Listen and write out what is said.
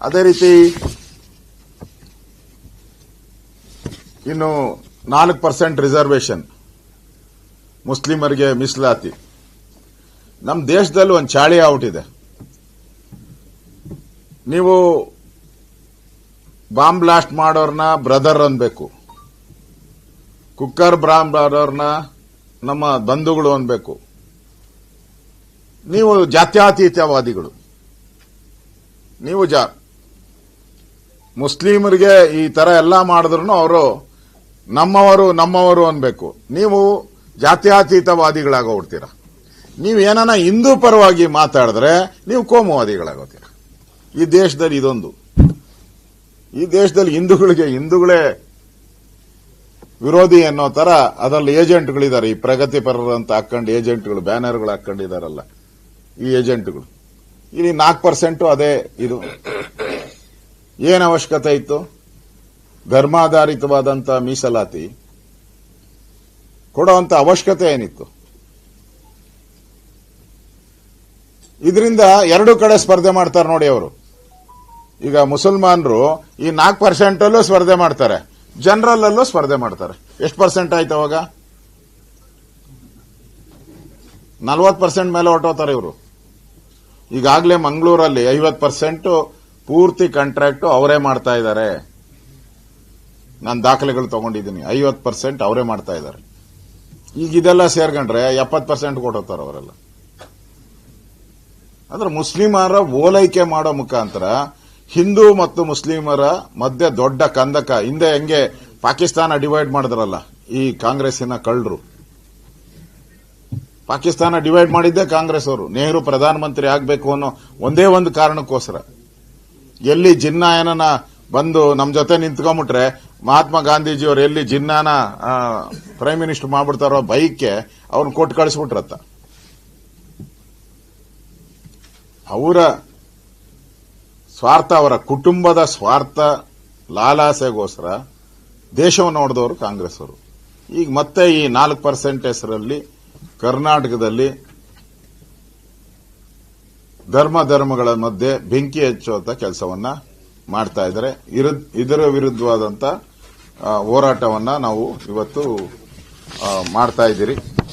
ಅದೇ ರೀತಿ ಇನ್ನು 4% ರಿಸರ್ವೇಶನ್ ಮುಸ್ಲಿಮರಿಗೆ ಮೀಸಲಾತಿ. ನಮ್ಮ ದೇಶದಲ್ಲಿ ಒಂದು ಚಾಳಿ ಔಟ್ ಇದೆ. ನೀವು ಬಾಂಬ್ ಬ್ಲಾಸ್ಟ್ ಮಾಡೋರ್ನ ಬ್ರದರ್ ಅನ್ಬೇಕು, ಕುಕ್ಕರ್ ಬಾಂಬ್ ಮಾಡೋರ್ನ ನಮ್ಮ ಬಂಧುಗಳು ಅನ್ಬೇಕು. ನೀವು ಜಾತ್ಯತೀತವಾದಿಗಳು. ನೀವು ಮುಸ್ಲಿಮರಿಗೆ ಈ ತರ ಎಲ್ಲ ಮಾಡಿದ್ರು ಅವರು ನಮ್ಮವರು ಅನ್ಬೇಕು. ನೀವು ಜಾತ್ಯತೀತವಾದಿಗಳಾಗೋಗ್ತೀರ. ನೀವು ಏನನ್ನ ಹಿಂದೂ ಪರವಾಗಿ ಮಾತಾಡಿದ್ರೆ ನೀವು ಕೋಮುವಾದಿಗಳಾಗೋತೀರ. ಈ ದೇಶದಲ್ಲಿ ಈ ದೇಶದಲ್ಲಿ ಹಿಂದೂಗಳೇ ವಿರೋಧಿ ಅನ್ನೋ ತರ ಅದರಲ್ಲಿ ಏಜೆಂಟ್ಗಳಿದ್ದಾರೆ. ಈ ಪ್ರಗತಿಪರರು ಅಂತ ಹಾಕೊಂಡು ಏಜೆಂಟ್ಗಳು ಬ್ಯಾನರ್ಗಳು ಹಾಕೊಂಡಿದಾರಲ್ಲ, ಈ ಏಜೆಂಟ್ಗಳು. ಇಲ್ಲಿ 4% ಅದೇ ಇದು. ಏನ್ ಅವಶ್ಯಕತೆ ಇತ್ತು? ಧರ್ಮಾಧಾರಿತವಾದಂತ ಮೀಸಲಾತಿ ಕೊಡುವಂತ ಅವಶ್ಯಕತೆ ಏನಿತ್ತು? ಇದರಿಂದ ಎರಡು ಕಡೆ ಸ್ಪರ್ಧೆ ಮಾಡ್ತಾರೆ ನೋಡಿ ಅವರು. ಈಗ ಮುಸಲ್ಮಾನರು ಈ 4% ಅಲ್ಲೂ ಸ್ಪರ್ಧೆ ಮಾಡ್ತಾರೆ, ಜನರಲ್ ಅಲ್ಲೂ ಸ್ಪರ್ಧೆ ಮಾಡ್ತಾರೆ. ಎಷ್ಟು ಪರ್ಸೆಂಟ್ ಆಯ್ತು ಅವಾಗ? 40% ಮೇಲೆ ಹೊರಟೋತಾರೆ ಇವರು. ಈಗಾಗಲೇ ಮಂಗಳೂರಲ್ಲಿ 50% ಪೂರ್ತಿ ಕಾಂಟ್ರಾಕ್ಟ್ ಅವರೇ ಮಾಡ್ತಾ ಇದ್ದಾರೆ. ನಾನು ದಾಖಲೆಗಳು ತಗೊಂಡಿದ್ದೀನಿ. 50% ಅವರೇ ಮಾಡ್ತಾ ಇದ್ದಾರೆ. ಈಗ ಇದೆಲ್ಲ ಸೇರ್ಕೊಂಡ್ರೆ 70% ಕೊಟ್ಟೋತಾರೆ ಅವರೆಲ್ಲ. ಅಂದ್ರೆ ಮುಸ್ಲಿಮರ ಓಲೈಕೆ ಮಾಡೋ ಮುಖಾಂತರ ಹಿಂದೂ ಮತ್ತು ಮುಸ್ಲಿಮರ ಮಧ್ಯೆ ದೊಡ್ಡ ಕಂದಕ. ಹಿಂದೆ ಹೆಂಗೆ ಪಾಕಿಸ್ತಾನ ಡಿವೈಡ್ ಮಾಡಿದ್ರಲ್ಲ ಈ ಕಾಂಗ್ರೆಸ್ಸಿನ ಕಳ್ಳರು. ಪಾಕಿಸ್ತಾನ ಡಿವೈಡ್ ಮಾಡಿದ್ದೇ ಕಾಂಗ್ರೆಸ್ ಅವರು. ನೆಹರು ಪ್ರಧಾನಮಂತ್ರಿ ಆಗಬೇಕು ಅನ್ನೋ ಒಂದೇ ಒಂದು ಕಾರಣಕ್ಕೋಸ್ಕರ. ಎಲ್ಲಿ ಜಿನ್ನಾಯನ ಬಂದು ನಮ್ ಜೊತೆ ನಿಂತ್ಕೊಂಡ್ಬಿಟ್ರೆ ಮಹಾತ್ಮ ಗಾಂಧೀಜಿಯವರು ಎಲ್ಲಿ ಜಿನ್ನಾನ ಪ್ರೈಮ್ ಮಿನಿಸ್ಟರ್ ಮಾಡ್ಬಿಡ್ತಾರೋ ಬೈಕ್ಗೆ ಅವ್ರನ್ನ ಕೊಟ್ಟು ಕಳಿಸ್ಬಿಟ್ರತ್ತ. ಅವರ ಸ್ವಾರ್ಥ, ಅವರ ಕುಟುಂಬದ ಸ್ವಾರ್ಥ, ಲಾಲಾಸೆಗೋಸ್ಕರ ದೇಶವನ್ನು ನೋಡಿದವರು ಕಾಂಗ್ರೆಸ್ ಅವರು. ಈಗ ಮತ್ತೆ ಈ 4% ಹೆಸರಲ್ಲಿ ಕರ್ನಾಟಕದಲ್ಲಿ ಧರ್ಮಗಳ ಮಧ್ಯೆ ಬೆಂಕಿ ಹಚ್ಚುವಂತ ಕೆಲಸವನ್ನ ಮಾಡ್ತಾ ಇದ್ದಾರೆ. ಇದರ ವಿರುದ್ಧವಾದಂತ ಹೋರಾಟವನ್ನ ನಾವು ಇವತ್ತು ಮಾಡ್ತಾ ಇದ್ದೀರಿ.